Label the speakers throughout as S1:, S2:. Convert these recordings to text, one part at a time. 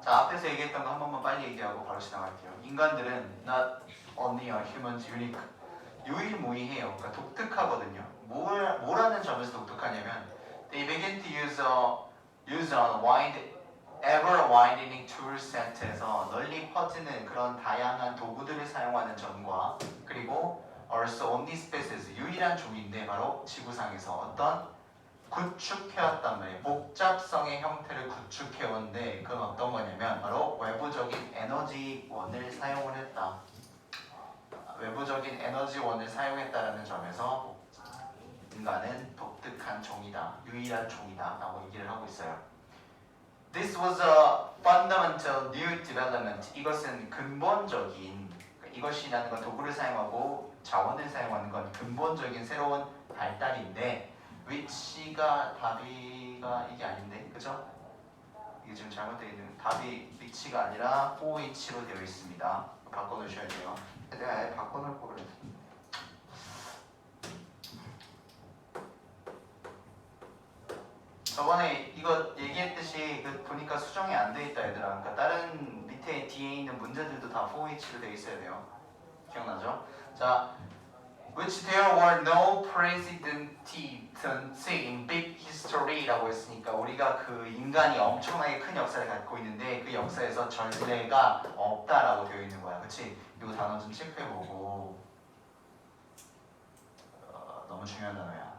S1: 자, 앞에서 얘기했던 거 한 번만 빨리 얘기하고 바로 지나갈게요. 인간들은 not only are humans unique, 유일무이해요. 그러니까 독특하거든요. 뭐라는 점에서 독특하냐면 they begin to use a wide, ever widening tool set에서 널리 퍼지는 그런 다양한 도구들을 사용하는 점과 그리고 also only species, 유일한 종인데 바로 지구상에서 어떤 구축해왔단 말이에요. 복잡성의 형태를 구축해온데 그건 어떤 거냐면 바로 외부적인 에너지원을 사용을 했다. 외부적인 에너지원을 사용했다라는 점에서 인간은 독특한 종이다, 유일한 종이다 라고 얘기를 하고 있어요. This was a fundamental new development. 이것은 근본적인, 이것이라는 건 도구를 사용하고 자원을 사용하는 건 근본적인 새로운 발달인데 위치가 답이가 이게 아닌데, 그죠? 이게 지금 잘못되어 있는, 답이 위치가 아니라 OH로 되어 있습니다. 바꿔놓으셔야 돼요. 내가 아예 바꿔놓을 걸 그랬어. 저번에 이거 얘기했듯이 보니까 수정이 안 돼 있다 얘들아. 그러니까 다른 밑에 뒤에 있는 문제들도 다 4H로 되어 있어야 돼요. 기억나죠? 자, which there were no precedents in big history라고 했으니까 우리가 그 인간이 엄청나게 큰 역사를 갖고 있는데 그 역사에서 전례가 없다라고 되어 있는 거야. 그치? 이거 단어 좀 체크해보고. 너무 중요한 단어야.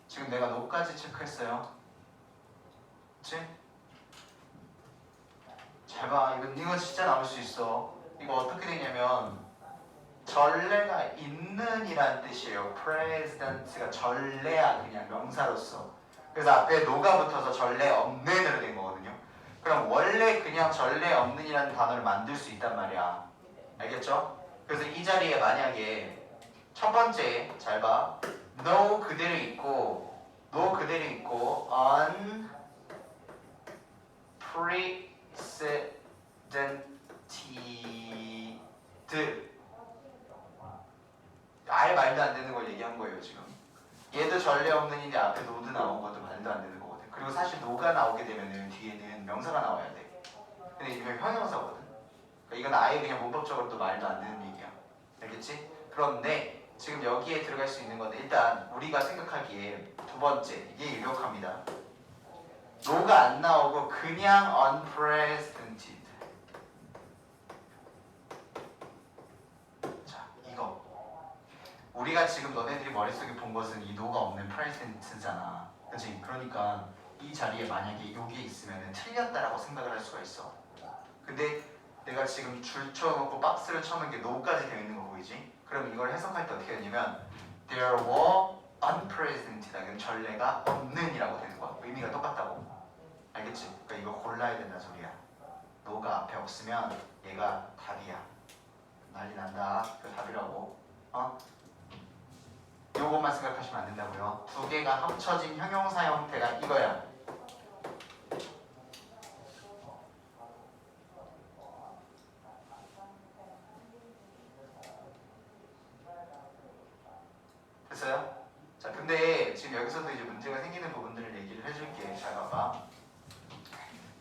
S1: 지금 내가 너까지 체크했어요. 그치? 잘 봐. 이거 진짜 나올 수 있어. 이거 어떻게 되냐면 전례가 있는 이란 뜻이에요. president가 전례야, 그냥 명사로서. 그래서 앞에 노가 붙어서 전례 없는으로 된 거거든요. 그럼 원래 그냥 전례 없는 이라는 단어를 만들 수 있단 말이야. 알겠죠? 그래서 이 자리에 만약에 첫 번째 잘 봐. no 그대로 있고 unprecedented, 아예 말도 안 되는 걸 얘기한 거예요 지금. 얘도 전례 없는 인데 앞에 노드 나온 것도 말도 안 되는 거거든. 그리고 사실 노가 나오게 되면은 뒤에는 명사가 나와야 돼. 근데 이거 형용사거든. 그러니까 이건 아예 그냥 문법적으로 또 말도 안 되는 얘기야. 알겠지? 그런데 지금 여기에 들어갈 수 있는 건 일단 우리가 생각하기에 두 번째, 이게 유력합니다. 노가 안 나오고 그냥 unprecedented. 자, 이거 우리가 지금 너네들이 머릿속에 본 것은 이 노가 없는 프레젠트잖아. 그치? 그러니까 이 자리에 만약에 이게 있으면 틀렸다라고 생각을 할 수가 있어. 근데 내가 지금 줄 쳐놓고 박스를 쳐놓은 게 노까지 되어 있는 거 보이지? 그럼 이걸 해석할 때 어떻게 되냐면 There were unpresent이다. 이건 전례가 없는 이라고 되는 거야. 의미가 똑같다고. 알겠지? 그러니까 이거 골라야 된다 소리야. 노가 앞에 없으면 얘가 답이야. 난리 난다. 그 답이라고. 요것만 생각하시면 안 된다고요. 두 개가 합쳐진 형용사 형태가 이거야. 됐어요? 자, 근데 지금 여기서도 이제 문제가 생기는 부분들을 얘기를 해줄게. 잘 봐봐.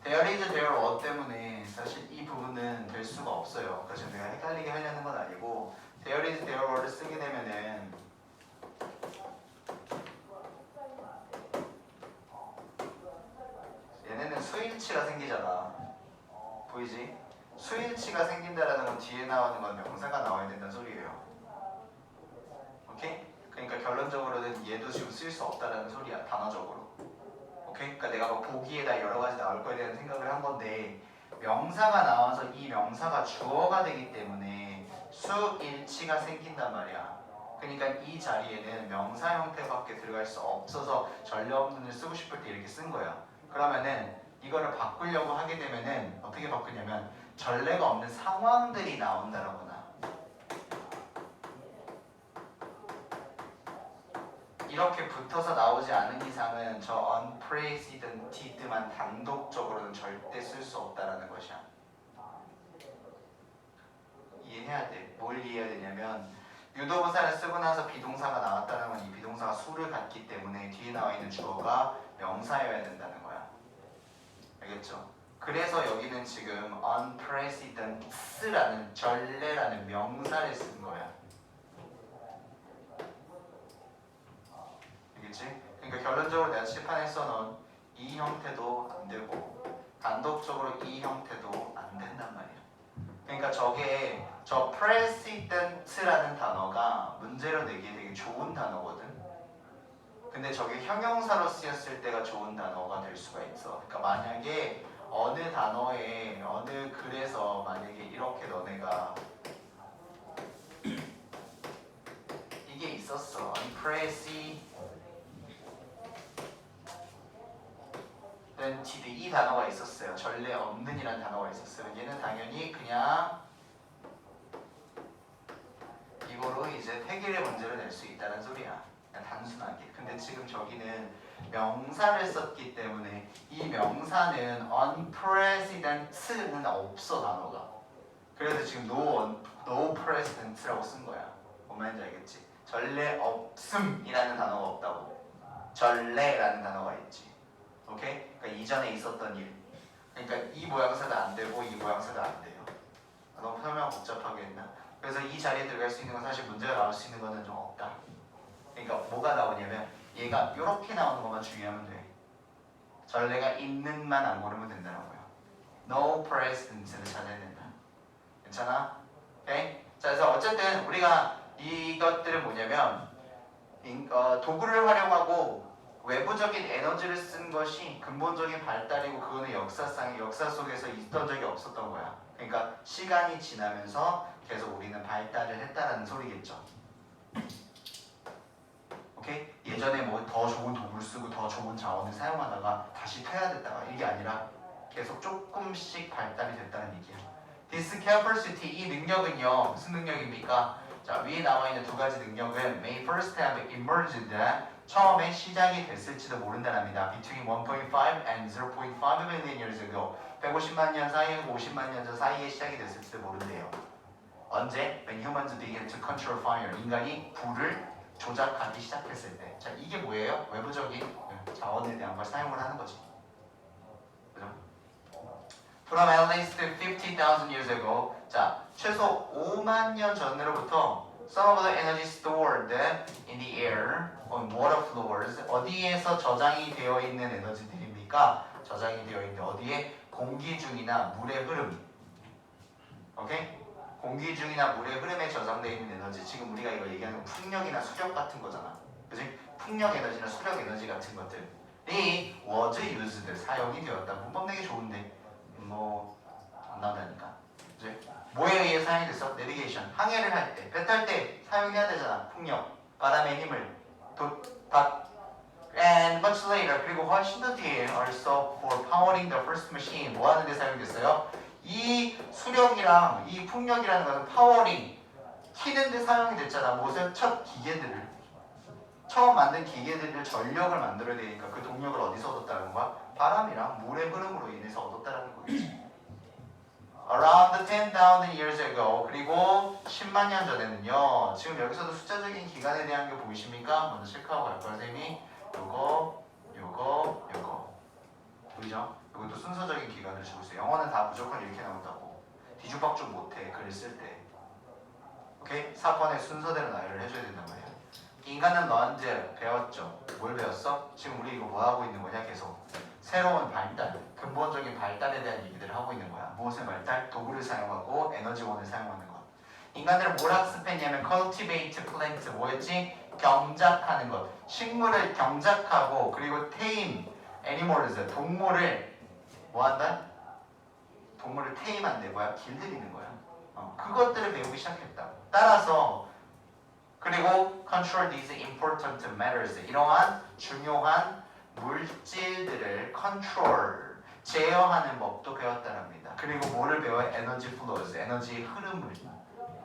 S1: There is, there were 때문에 사실 이 부분은 될 수가 없어요. 그래서 내가 헷갈리게 하려는 건 아니고 There is, there were를 쓰게 되면은 얘네는 수일치가 생기잖아. 보이지? 수일치가 생긴다라는 건 뒤에 나오는 건 명사가 나와야 된다는 소리예요. 오케이? 그러니까 결론적으로는 얘도 지금 쓸 수 없다라는 소리야. 단어적으로. 오케이? 그러니까 내가 뭐 보기에다 여러 가지 나올 거에 대한 생각을 한 건데 명사가 나와서 이 명사가 주어가 되기 때문에 수일치가 생긴단 말이야. 그러니까 이 자리에는 명사 형태밖에 들어갈 수 없어서 전례 없는을 쓰고 싶을 때 이렇게 쓴 거야. 그러면은 이거를 바꾸려고 하게 되면은 어떻게 바꾸냐면 전례가 없는 상황들이 나온다라거나 이렇게 붙어서 나오지 않은 이상은 저 unprecedented만 단독적으로는 절대 쓸 수 없다라는 것이야. 이해해야 돼. 뭘 이해해야 되냐면 유도부사를 쓰고 나서 비동사가 나왔다는 건 이 비동사가 수를 갖기 때문에 뒤에 나와 있는 주어가 명사여야 된다는 거야. 알겠죠? 그래서 여기는 지금 unprecedents라는 전례라는 명사를 쓴 거야. 알겠지? 그러니까 결론적으로 내가 칠판에 써놓은 이 형태도 안 되고 단독적으로 이 형태도 안 된단 말이야. 그러니까 저게 저 precedent라는 단어가 문제로 내기에 되게 좋은 단어거든. 근데 저게 형용사로 쓰였을 때가 좋은 단어가 될 수가 있어. 그러니까 만약에 어느 단어에 어느 글에서 만약에 이렇게 너네가 이게 있었어. unprecedented 이 단어가 있었어요. 전례 없는이라는 단어가 있었어요. 얘는 당연히 그냥 이거로 이제 태길의 문제를 낼 수 있다는 소리야. 그냥 단순하게. 근데 지금 저기는 명사를 썼기 때문에 이 명사는 unprecedented는 없어 단어가. 그래서 지금 no precedent라고 쓴 거야. 뭔 말인지 알겠지? 전례 없음이라는 단어가 없다고. 전례라는 단어가 있지. 오케이? 그러니까 이전에 있었던 일. 그러니까 이 모양새도 안 되고 이 모양새도 안 돼요. 너무 설명 복잡하게 했나? 그래서 이 자리에 들어갈 수 있는 건 사실 문제가 나올 수 있는 거는 좀 없다. 그러니까 뭐가 나오냐면 얘가 이렇게 나오는 것만 주의하면 돼. 전례가 있는만 안 고르면 된다는 거야. No precedent를 찾아야 된다. 괜찮아? 오케이? 자, 그래서 어쨌든 우리가 이것들은 뭐냐면 도구를 활용하고 외부적인 에너지를 쓴 것이 근본적인 발달이고 그거는 역사 속에서 있던 적이 없었던 거야. 그러니까 시간이 지나면서 계속 우리는 발달을 했다라는 소리겠죠. 오케이? 예전에 뭐 더 좋은 도구를 쓰고 더 좋은 자원을 사용하다가 다시 퇴화됐다가 이게 아니라 계속 조금씩 발달이 됐다는 얘기야. This capacity, 이 능력은요 무슨 능력입니까? 자, 위에 나와 있는 두 가지 능력은 may first have emerged, 처음에 시작이 됐을지도 모른다랍니다. Between 1.5 and 0.5 million years ago, 150만 년 사이에 50만 년 전 사이에 시작이 됐을지도 모른대요. 언제? When humans began to control fire, 인간이 불을 조작하기 시작했을 때. 자, 이게 뭐예요? 외부적인 자원에 대한 걸 사용을 하는 거지. 그죠? From at least 50,000 years ago, 자, 최소 5만 년 전으로부터 some of the energy stored in the air on water floors, 어디에서 저장이 되어 있는 에너지들입니까? 저장이 되어 있는 어디에? 공기 중이나 물의 흐름. 오케이? 공기 중이나 물의 흐름에 저장되어 있는 에너지. 지금 우리가 이거 얘기하는 풍력이나 수력 같은 거잖아. 그치? 풍력 에너지나 수력 에너지 같은 것들이 was used, 사용이 되었다. 문법 내기 좋은데 뭐 안 나온다니까. 그치? 뭐에 의해 사용이 됐어? 내비게이션. 항해를 할 때, 배 탈 때 사용해야 되잖아. 풍력, 바람의 힘을. And much later, 그리고 훨씬 더 뒤에 also for powering the first machine, 뭐 하는 데 사용됐어요? 이 수력이랑 이 풍력이라는 것은 파워링, 키는 데 사용이 됐잖아. 무슨 첫 기계들을. 처음 만든 기계들을 전력을 만들어야 되니까 그 동력을 어디서 얻었다는 거야? 바람이랑 물의 흐름으로 인해서 얻었다는 거겠지. Around 10,000 years ago, 그리고 10만 년 전에는요. 지금 여기서도 숫자적인 기간에 대한 게 보이십니까? 먼저 체크하고 갈 거야, 선생님이. 요거 보이죠? 이것도 순서적인 기간을 주고 있어요. 영어는 다 무조건 이렇게 나온다고. 뒤죽박죽 못해, 글을 쓸 때. 오케이? 사건의 순서대로 나열을 해줘야 된단 말이야. 인간은 언제 배웠죠? 뭘 배웠어? 지금 우리 이거 뭐 하고 있는 거냐? 계속 새로운 발달, 근본적인 발달에 대한 얘기들을 하고 있는 거야. 무엇의 발달? 도구를 사용하고 에너지원을 사용하는 것. 인간들은 뭘 학습했냐면 cultivate plant, 뭐였지? 경작하는 것. 식물을 경작하고 그리고 tame animals, 동물을 뭐한다? 동물을 tame한대. 뭐야? 길들이는 거야. 그것들을 배우기 시작했다. 따라서 그리고 control these important matters, 이러한 중요한 물질들을 control, 제어하는 법도 배웠다랍니다. 그리고 뭐를 배워요? 에너지 flows, 에너지의 흐름을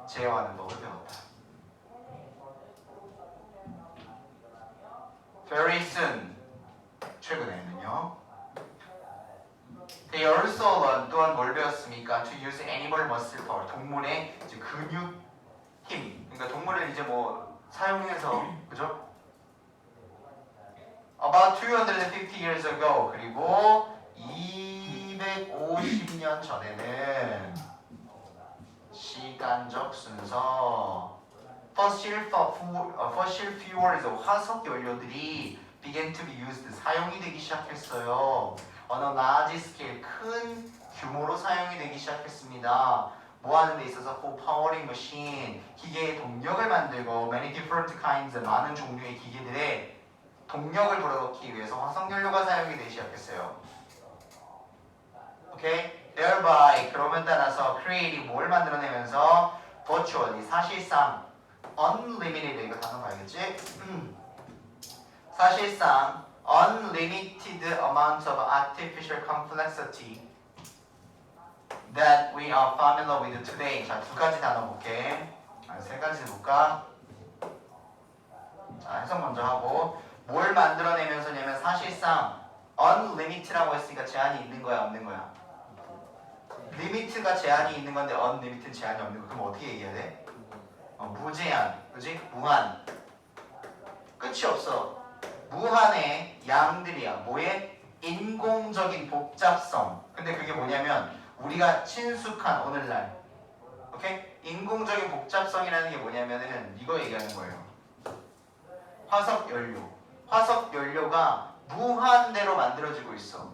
S1: 제어하는 법을 배웠다. Very soon, 최근에는요. They also learned, 또한 뭘 배웠습니까? To use animal muscle power, 동물의 이제 근육 힘. 그러니까 동물을 이제 뭐 사용해서, 그죠? About 250 years ago, 그리고 250 250년 전에는 시간적 순서 fossil fuels 화석 연료들이 began to be used 사용이 되기 시작했어요. on a large scale 큰 규모로 사용이 되기 시작했습니다. 뭐 하는 데 있어서 for powering machine 기계의 동력을 만들고 many different kinds 많은 종류의 기계들의 동력을 불어넣기 위해서 화석 연료가 사용이 되기 시작했어요. 오케이? thereby 그러면 따라서 creating 뭘 만들어내면서 virtually 사실상 unlimited 이거 단어 봐야겠지? 사실상 unlimited amount of artificial complexity that we are familiar with today. 자, 두 가지 단어 볼게. 세 가지 볼까? 자, 해석 먼저 하고 뭘 만들어내면서냐면 사실상 unlimited라고 했으니까 제한이 있는 거야, 없는 거야? 리미트가 제한이 있는 건데 unlimited는 제한이 없는 거. 그럼 어떻게 얘기해야 돼? 무제한, 그지? 무한. 끝이 없어. 무한의 양들이야. 뭐에? 인공적인 복잡성. 근데 그게 뭐냐면 우리가 친숙한 오늘날, 오케이? 인공적인 복잡성이라는 게 뭐냐면은 이거 얘기하는 거예요. 화석 연료. 화석 연료가 무한대로 만들어지고 있어.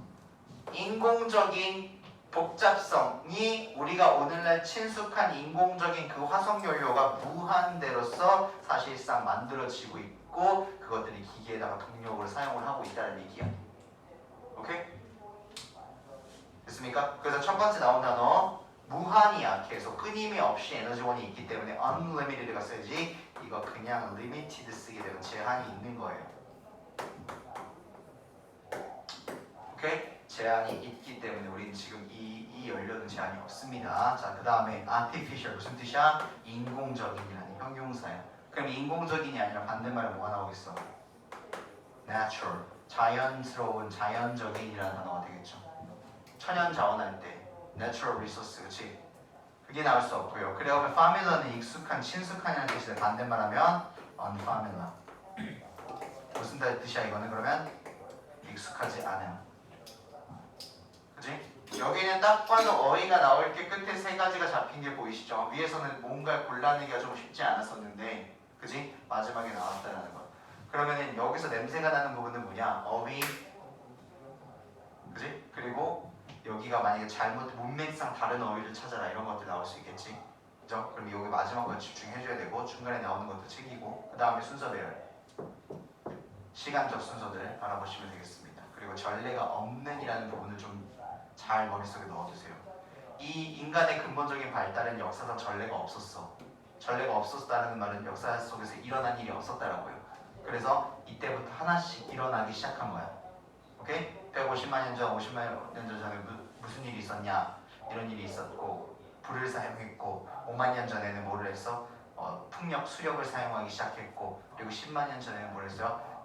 S1: 인공적인 복잡성이 우리가 오늘날 친숙한 인공적인 그 화석 연료가 무한대로서 사실상 만들어지고 있고 그것들이 기계에다가 동력을 사용을 하고 있다는 얘기야. 오케이? 됐습니까? 그래서 첫 번째 나온 단어 무한이야. 계속 끊임이 없이 에너지원이 있기 때문에 unlimited가 써야지 이거 그냥 limited 쓰게 되면 제한이 있는 거예요. 오케이? 제한이 있기 때문에 우린 지금 이 연료는 제한이 없습니다. 자, 그 다음에 artificial 무슨 뜻이야? 인공적인이라는 형용사야. 그럼 인공적인이 아니라 반대말은 뭐가 나오겠어? natural 자연스러운 자연적인이라는 단어가 되겠죠. 천연 자원할 때 natural resource, 그치? 그게 나올 수 없고요. 그러면 familiar는 익숙한, 친숙한이라는 뜻이다. 반대말하면 unfamiliar. 무슨 뜻이야 이거는? 그러면 익숙하지 않은. 그치? 여기는 딱 봐도 어휘가 나올 게 끝에 세 가지가 잡힌 게 보이시죠? 위에서는 뭔가 골라내기가 좀 쉽지 않았었는데, 그치? 마지막에 나왔다라는 거. 그러면은 여기서 냄새가 나는 부분은 뭐냐? 어휘, 그치? 그리고 여기가 만약에 잘못 문맥상 다른 어휘를 찾아라 이런 것들 나올 수 있겠지. 그죠? 그럼 여기 마지막 거 집중해줘야 되고 중간에 나오는 것도 챙기고 그 다음에 순서 배열 시간적 순서들 알아보시면 되겠습니다. 그리고 전례가 없는이라는 부분을 좀 잘 머릿속에 넣어두세요. 이 인간의 근본적인 발달은 역사상 전례가 없었어. 전례가 없었다는 말은 역사 속에서 일어난 일이 없었다라고요. 그래서 이때부터 하나씩 일어나기 시작한 거야. 오케이? 150만 년 전, 50만 년 전에 무슨 일이 있었냐? 이런 일이 있었고 불을 사용했고 5만 년 전에는 뭐를 했어? 풍력, 수력을 사용하기 시작했고 그리고 10만 년 전에는 뭘 했어요?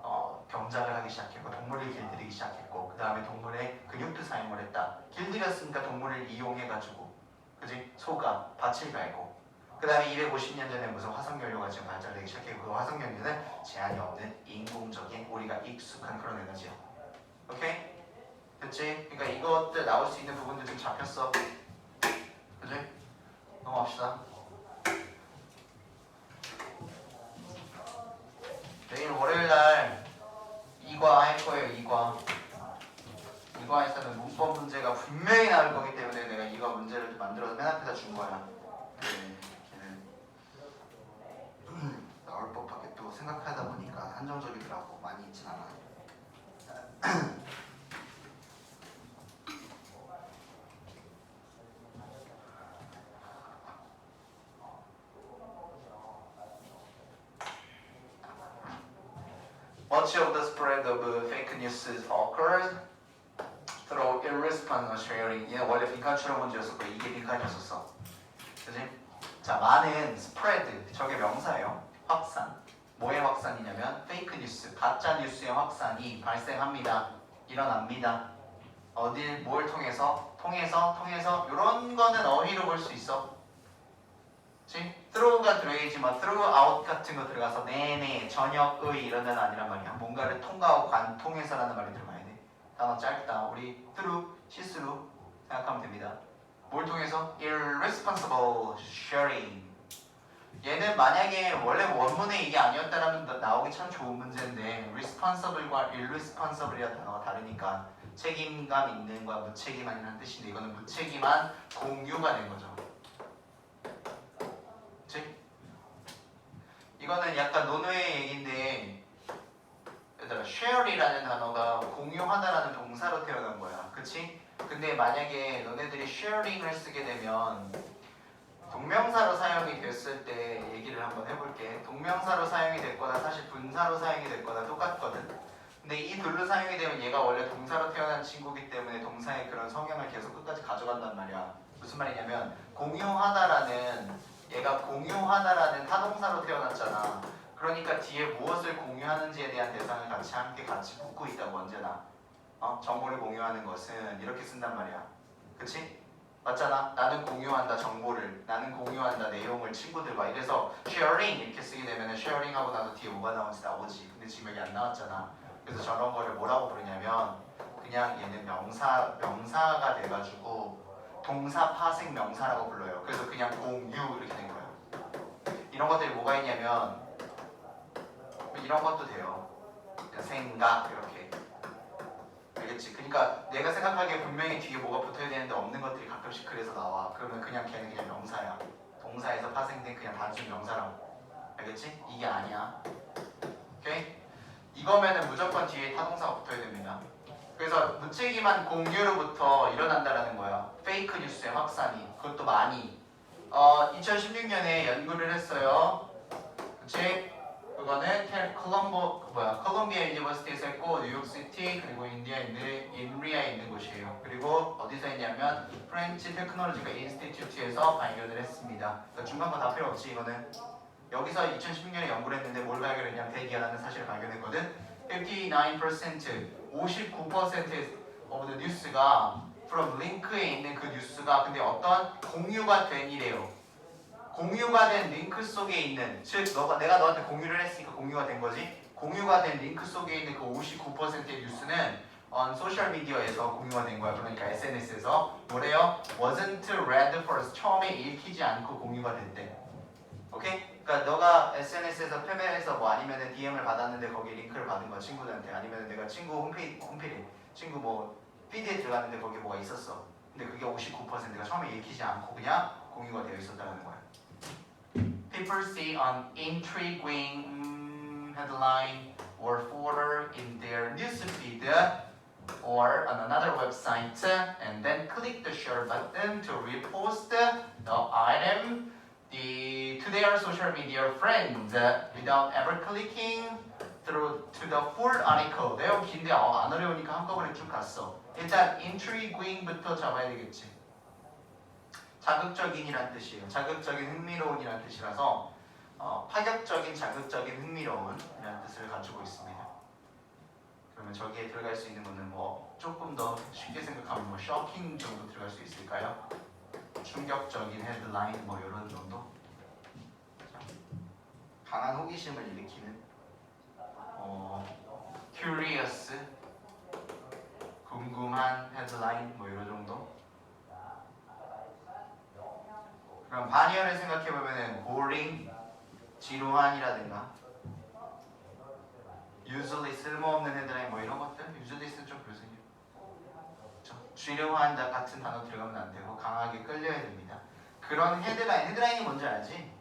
S1: 경작을 하기 시작했고 동물을 길들이기 시작했고 그 다음에 동물의 근육도 사용을 했다. 길들였으니까 동물을 이용해가지고 그지? 소가 밭을 갈고 그 다음에 250년 전에 무슨 화석연료가 지금 발달되기 시작했고 그 화석연료는 제한이 없는 인공적인 우리가 익숙한 그런 에너지야. 오케이? 됐지? 그러니까 이것들 나올 수 있는 부분들 지금 잡혔어. 그지? 넘어갑시다. 내일 월요일날 2과 할 거예요. 2과에서는 문법 문제가 분명히 나올 거기 때문에 내가 2과 문제를 만들어서 맨 앞에다 준 거야. 걔는 나올 법하게 또 생각하다 보니까 한정적이더라고. 많이 있진 않아. Much of the spread of fake news occurs through irresponsible sharing. 얘는 원래 빈칸 추론 문제였었고 이게 빈칸이었었어. 그지? 자, 많은 spread 저게 명사예요. 확산. 뭐의 확산이냐면 fake news, 가짜 뉴스의 확산이 발생합니다. 일어납니다. 어딜 뭘 통해서 이런 거는 어휘로 볼 수 있어. 그치? through가 들어야지 뭐 throughout 같은 거 들어가서 내내 저녁의 이런 데는 아니란 말이야. 뭔가를 통과하고 관통해서라는 말이 들어가야 돼. 단어 짧다. 우리 through, see through 생각하면 됩니다. 뭘 통해서? irresponsible sharing. 얘는 만약에 원래 원문에 이게 아니었다면 나오기 참 좋은 문제인데 responsible과 irresponsible이라는 단어가 다르니까 책임감 있는과 무책임한이라는 뜻인데 이거는 무책임한 공유가 된 거죠. 그치? 이거는 약간 논어의 얘기인데 얘들아 share이라는 단어가 공유하다라는 동사로 태어난 거야. 그치? 근데 만약에 너네들이 sharing을 쓰게 되면 동명사로 사용이 됐을 때 얘기를 한번 해볼게. 동명사로 사용이 됐거나 사실 분사로 사용이 됐거나 똑같거든. 근데 이 둘로 사용이 되면 얘가 원래 동사로 태어난 친구이기 때문에 동사의 그런 성향을 계속 끝까지 가져간단 말이야. 무슨 말이냐면 공유하다라는 얘가 공유하다라는 타동사로 태어났잖아. 그러니까 뒤에 무엇을 공유하는지에 대한 대상을 같이 붙고 있다고 언제나. 정보를 공유하는 것은 이렇게 쓴단 말이야. 그치? 맞잖아. 나는 공유한다 정보를, 나는 공유한다 내용을 친구들과. 이래서 sharing 이렇게 쓰게 되면 sharing 하고 나서 뒤에 뭐가 나오는지 나오지. 근데 지금 여기 안 나왔잖아. 그래서 저런 거를 뭐라고 부르냐면 그냥 얘는 명사가 돼가지고 동사 파생 명사라고 불러요. 그래서 그냥 공유 이렇게 된 거예요. 이런 것들이 뭐가 있냐면 이런 것도 돼요. 생각 이렇게. 알겠지? 그러니까 내가 생각하기에 분명히 뒤에 뭐가 붙어야 되는데 없는 것들이 가끔씩 그래서 나와. 그러면 그냥 걔는 그냥 명사야. 동사에서 파생된 그냥 단순 명사라고. 알겠지? 이게 아니야. 오케이? 이거면은 무조건 뒤에 타동사가 붙어야 됩니다. 그래서 무책임한 공유로부터 일어난다라는 거야. 페이크 뉴스의 확산이. 그것도 많이. 2016년에 연구를 했어요. 그치? 그거는 콜롬비아 유니버시티에서 했고 뉴욕시티 그리고 인디아에 있는 곳이에요. 그리고 어디서 했냐면 프렌치 테크놀로지컬 인스티튜트에서 발견을 했습니다. 그러니까 중간 거 다 필요 없지. 이거는 여기서 2016년에 연구를 했는데 뭘 발견했냐면 대기하라는 사실을 발견했거든. 59%의 of the 뉴스가 from 링크에 있는 그 뉴스가 근데 어떤 공유가 된 이래요. 공유가 된 링크 속에 있는, 즉 내가 너한테 공유를 했으니까 공유가 된 거지. 공유가 된 링크 속에 있는 그 59%의 뉴스는 소셜 미디어에서 공유가 된 거야. 그러니까 SNS에서 뭐래요? wasn't read first. 처음에 읽히지 않고 공유가 됐대. 오케이? 그러니까 너가 SNS에서 패배해서 뭐 아니면은 DM을 받았는데 거기에 링크를 받은 거야 친구들한테. 아니면 내가 친구 홈페이지 친구 뭐 피드에 들어갔는데 거기에 뭐가 있었어. 근데 그게 59%가 처음에 읽히지 않고 그냥 공유가 되어 있었다는 거야. People see an intriguing headline or footer in their newsfeed or on another website and then click the share button to repost the item to their social media friends without ever clicking through to the full article. 내용 긴데 안 어려우니까 한꺼번에 쭉 갔어. 일단 intriguing부터 잡아야 되겠지. 자극적인이란 뜻이에요. 자극적인 흥미로운이란 뜻이라서 파격적인 자극적인 흥미로운이라는 뜻을 가지고 있습니다. 그러면 저기에 들어갈 수 있는 거는 뭐 조금 더 쉽게 생각하면 뭐 쇼킹 정도 들어갈 수 있을까요? 충격적인 헤드라인 뭐 이런 정도. 강한 호기심을 일으키는 curious 궁금한 헤드라인 뭐 이런 정도. 그럼 반의어를 생각해보면 boring, 지루한이라든가 usually 쓸모없는 헤드라인 뭐 이런 것들. usually는 좀 그러세요. 지루한 같은 단어 들어가면 안 되고 강하게 끌려야 됩니다. 그런 헤드라인이 뭔지 알지?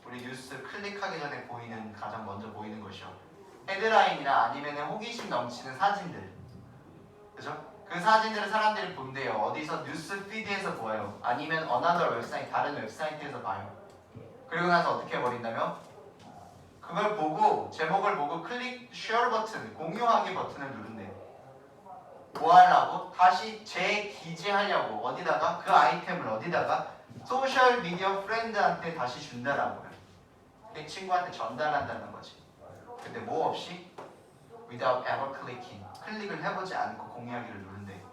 S1: 우리 뉴스 클릭하기 전에 보이는 가장 먼저 보이는 것이요. 헤드라인이나 아니면 호기심 넘치는 사진들. 그죠? 그 사진들을 사람들이 본대요. 어디서 뉴스 피드에서 보여요. 아니면 another 웹사이트, 다른 웹사이트에서 봐요. 그리고 나서 어떻게 해버린다며? 그걸 보고 제목을 보고 클릭 share 버튼, 공유하기 버튼을 누른대. 뭐 하려고? 다시 재기재하려고. 어디다가? 그 아이템을 어디다가? 소셜 미디어 프렌드한테 다시 준다라고요. 그 친구한테 전달한다는 거지. 근데 뭐 없이? without ever clicking. 클릭을 해보지 않고 공유하기를 누른대.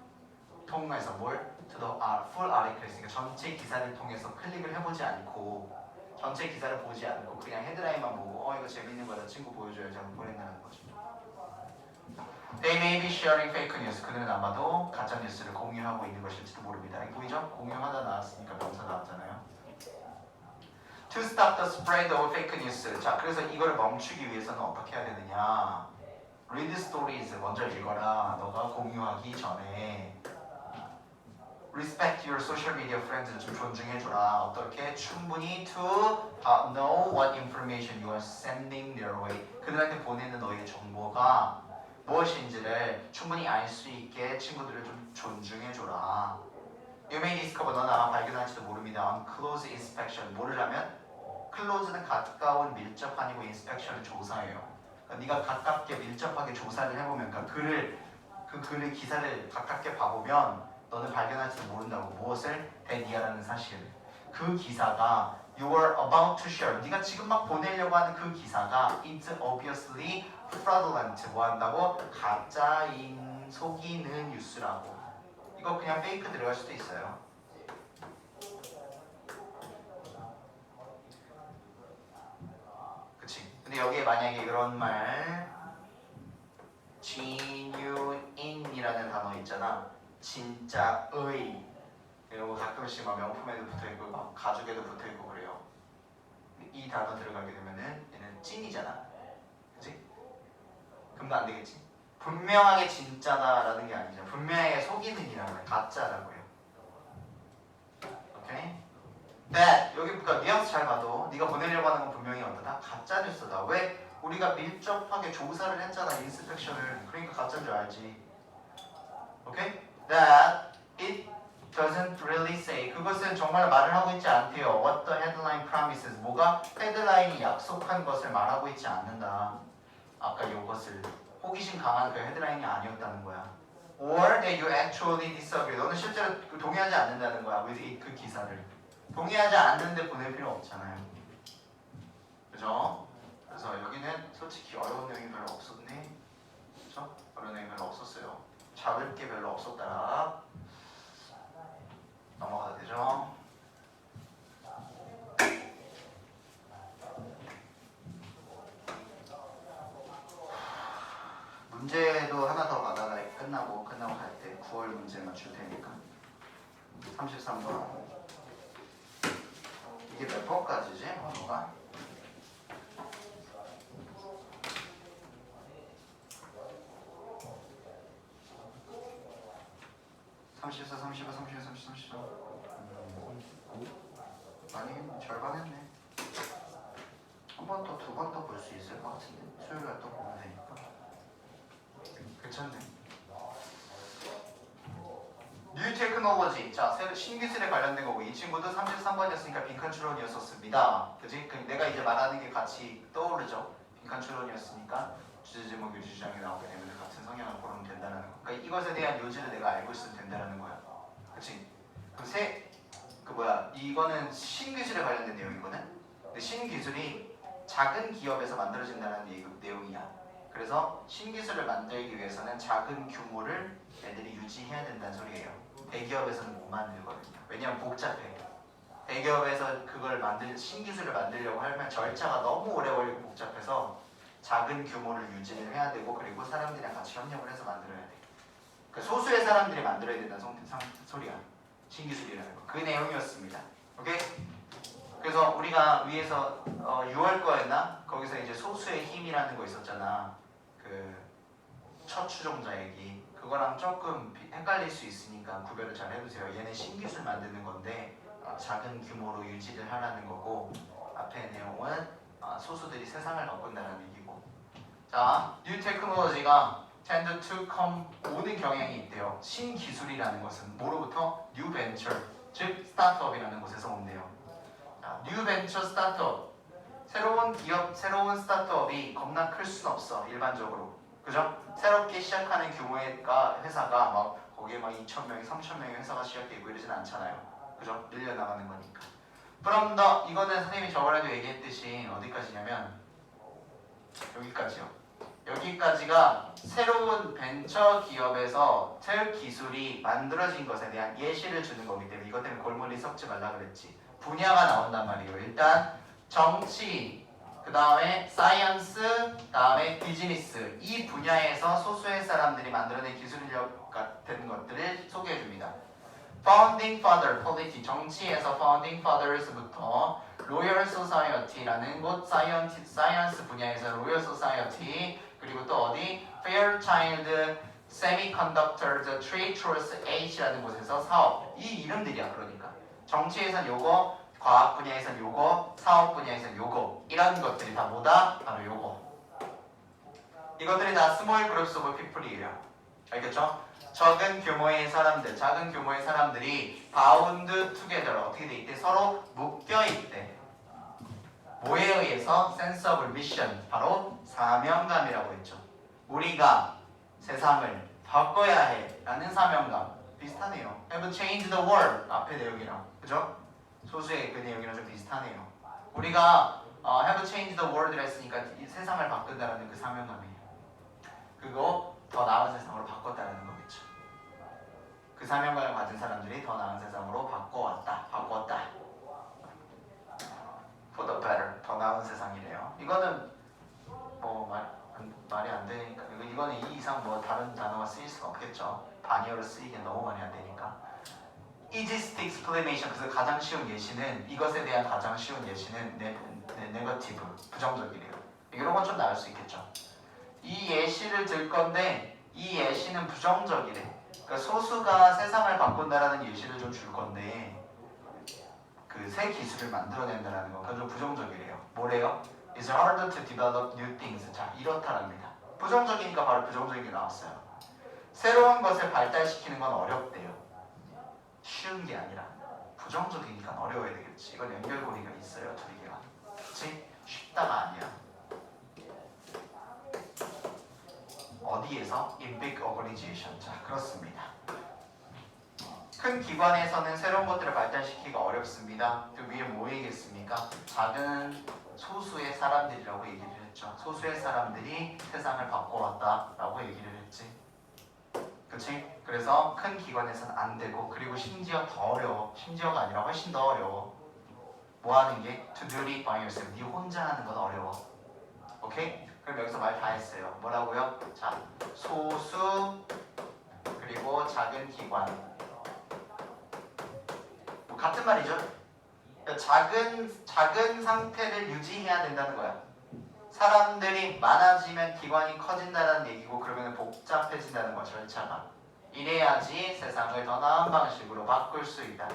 S1: 통해서 뭘? to the full article. 그러니까 전체 기사를 통해서 클릭을 해보지 않고 전체 기사를 보지 않고 그냥 헤드라인만 보고 이거 재밌는 거다 친구 보여줘야지 하고 보낸다는 거죠. They may be sharing fake news. 그들은 아마도 가짜 뉴스를 공유하고 있는 것일지도 모릅니다. 이거 보이죠? 공유하다 나왔으니까 명사 나왔잖아요. To stop the spread of fake news. 자, 그래서 이걸 멈추기 위해서는 어떻게 해야 되느냐? Read stories. 먼저 읽어라. 너가 공유하기 전에. Respect your social media friends. 좀 존중해줘라. 어떻게? 충분히 to know what information you are sending their way. 그들한테 보내는 너의 정보가 무엇인지를 충분히 알 수 있게 친구들을 좀 존중해줘라. You may discover. 너는 아마 발견할지도 모릅니다. On close inspection. 뭐를 하면? close는 가까운, 밀접 아니고 inspection은 조사예요. 그러니까 네가 가깝게 밀접하게 조사를 해보면 그 글을 기사를 가깝게 봐보면 너는 발견할지도 모른다고. 무엇을? 대니아라는 사실. 그 기사가 you are about to share. 네가 지금 막 보내려고 하는 그 기사가 it's obviously fraudulent. 뭐 한다고? 가짜인, 속이는 뉴스라고. 이거 그냥 페이크 들어갈 수도 있어요. 그치? 근데 여기에 만약에 이런 말 genuine이라는 단어 있잖아. 진짜의. 이런 거 가끔씩 막 명품에도 붙어있고 막 가죽에도 붙어있고 그래요. 이 단어 들어가게 되면은 얘는 찐이잖아. 그치? 그럼 안 되겠지? 분명하게 진짜다라는 게 아니죠. 분명하게 속이는이라고 해. 가짜라고 해요. 오케이? That 여기 그러니까 뉘앙스 잘 봐도 네가 보내려고 하는 건 분명히 어떠다? 가짜 뉴스다. 왜? 우리가 밀접하게 조사를 했잖아. 인스펙션을. 그러니까 가짜인 줄 알지. 오케이? That it doesn't really say. 그것은 정말 말을 하고 있지 않대요. What the headline promises. 뭐가? 헤드라인이 약속한 것을 말하고 있지 않는다. 아까 이것을 호기심 강한 그 헤드라인이 아니었다는 거야. Or that you actually disagree. 너는 실제로 동의하지 않는다는 거야. with it, 그 기사를. 동의하지 않는데 보낼 필요 없잖아요. 그죠? 그래서 여기는 솔직히 어려운 내용이 별로 없었네. 그죠? 어려운 내용이 별로 없었어요. 잡을 게 별로 없었다. 넘어가도 되죠? 문제도 하나 더 받아가 끝나고 갈 때 9월 문제 맞출 테니까 33번. 이게 몇 번까지지? 뭐가? 34, 35, 36, 30, 34. 아니 절반 했네. 한 번 더, 두 번 더 볼 수 있을 것 같은데. 수요일날 또 보면 되니까. 괜찮네. 뉴 테크놀로지. 자, 신기술에 관련된 거고 이 친구도 33번이었으니까 빈칸 추론이었었습니다. 그지? 내가 이제 말하는 게 같이 떠오르죠. 빈칸 추론이었으니까 주제 제목 유주장이 나오게 되면 같은 성향을 고르면 된다는 거. 그러니까 이것에 대한 요지를 내가 알고 있으면 된다는 거야. 그치? 이거는 신기술에 관련된 내용이거든. 근데 신기술이 작은 기업에서 만들어진다는 내용이야. 그래서 신기술을 만들기 위해서는 작은 규모를 애들이 유지해야 된다는 소리예요. 대기업에서는 못 만들거든요. 왜냐면 복잡해. 대기업에서 그걸 신기술을 만들려고 하면 절차가 너무 오래 걸리고 복잡해서 작은 규모를 유지를 해야 되고 그리고 사람들이랑 같이 협력을 해서 만들어야 돼. 그러니까 소수의 사람들이 만들어야 된다는 소리야. 신기술이라는 거. 그 내용이었습니다. 오케이? 그래서 우리가 위에서 6월 거였나? 거기서 이제 소수의 힘이라는 거 있었잖아. 그 첫 추종자 얘기. 그거랑 조금 헷갈릴 수 있으니까 구별을 잘 해두세요. 얘는 신기술 만드는 건데 작은 규모로 유지를 하라는 거고 앞에 내용은 소수들이 세상을 바꾼다는 얘기고. 자, 뉴 테크놀로지가 tend to come 오는 경향이 있대요. 신기술이라는 것은 뭐로부터? 뉴 벤처, 즉 스타트업이라는 곳에서 온대요. 자, 뉴 벤처 스타트업. 새로운 기업, 새로운 스타트업이 겁나 클 순 없어 일반적으로. 그죠? 새롭게 시작하는 규모의 회사가 막 거기에 막 2,000명이, 3,000명의 회사가 시작되고 이러진 않잖아요. 그죠? 늘려나가는 거니까. From the 이거는 선생님이 저번에도 얘기했듯이 어디까지냐면 여기까지요. 여기까지가 새로운 벤처 기업에서 새 기술이 만들어진 것에 대한 예시를 주는 거기 때문에 이것 때문에 골머리 섞지 말라 그랬지. 분야가 나온단 말이에요. 일단 정치, 그 다음에 사이언스, 다음에 비즈니스. 이 분야에서 소수의 사람들이 만들어낸 기술력 같은 것들을 소개해줍니다. Founding Father, polity, 정치에서 Founding Fathers부터 Royal Society라는 곳, 사이언스 분야에서 Royal Society, 그리고 또 어디? Fairchild Semiconductor, The Trade Truth H라는 곳에서 사업. 이 이름들이야. 그러니까 정치에선 요거, 과학 분야에선 요거, 사업 분야에선 요거. 이런 것들이 다 뭐다? 바로 요거. 이것들이 다 스몰 그룹스 오브 피플이에요. 알겠죠? 적은 규모의 사람들, 작은 규모의 사람들이 바운드 투게더 어떻게 돼 있대? 서로 묶여 있대. 뭐에 의해서? 센스 오브 미션, 바로 사명감이라고 했죠. 우리가 세상을 바꿔야 해 라는 사명감. 비슷하네요. Have changed the world 앞에 내용이랑, 그죠? 소수의 그 내용이랑 좀 비슷하네요. 우리가 have changed the world를 했으니까 이 세상을 바꾼다라는 그 사명감이에요. 그거 더 나은 세상으로 바꿨다는 거겠죠. 그 사명감을 가진 사람들이 더 나은 세상으로 바꿔왔다. For the better. 더 나은 세상이래요. 이거는 뭐 말이 안 되니까 이거는 이 이상 뭐 다른 단어가 쓰일 수가 없겠죠. 단어로 쓰이기엔 너무 많이 안 되니까. Easiest explanation. 그래서 가장 쉬운 예시는 이것에 대한 가장 쉬운 예시는 네거티브, 부정적이래요. 이런 건 좀 나을 수 있겠죠. 이 예시를 들 건데 이 예시는 부정적이래. 그러니까 소수가 세상을 바꾼다라는 예시를 좀 줄 건데 그 새 기술을 만들어낸다라는 건 그건 좀 부정적이래요. 뭐래요? It's harder to develop new things. 자, 이렇다랍니다. 부정적이니까 바로 부정적인 게 나왔어요. 새로운 것을 발달시키는 건 어렵대요. 쉬운 게 아니라 부정적이니까 어려워야 되겠지. 이건 연결고리가 있어요, 두 개가. 그치? 쉽다가 아니야. 어디에서? In big organization. 자, 그렇습니다. 큰 기관에서는 새로운 것들을 발달시키기가 어렵습니다. 그 위에 뭐이겠습니까? 작은 소수의 사람들이라고 얘기를 했죠. 소수의 사람들이 세상을 바꿔왔다라고 얘기를 했지. 그치? 그래서 큰 기관에서는 안 되고, 그리고 심지어 더 어려워. 심지어가 아니라 훨씬 더 어려워. 뭐 하는 게? To do it by yourself. 네 혼자 하는 건 어려워. 오케이? 그럼 여기서 말 다 했어요. 뭐라고요? 자, 소수 그리고 작은 기관. 뭐 같은 말이죠. 작은 상태를 유지해야 된다는 거야. 사람들이 많아지면 기관이 커진다는 얘기고, 그러면 복잡해진다는 거야, 절차가. 이래야지 세상을 더 나은 방식으로 바꿀 수 있다.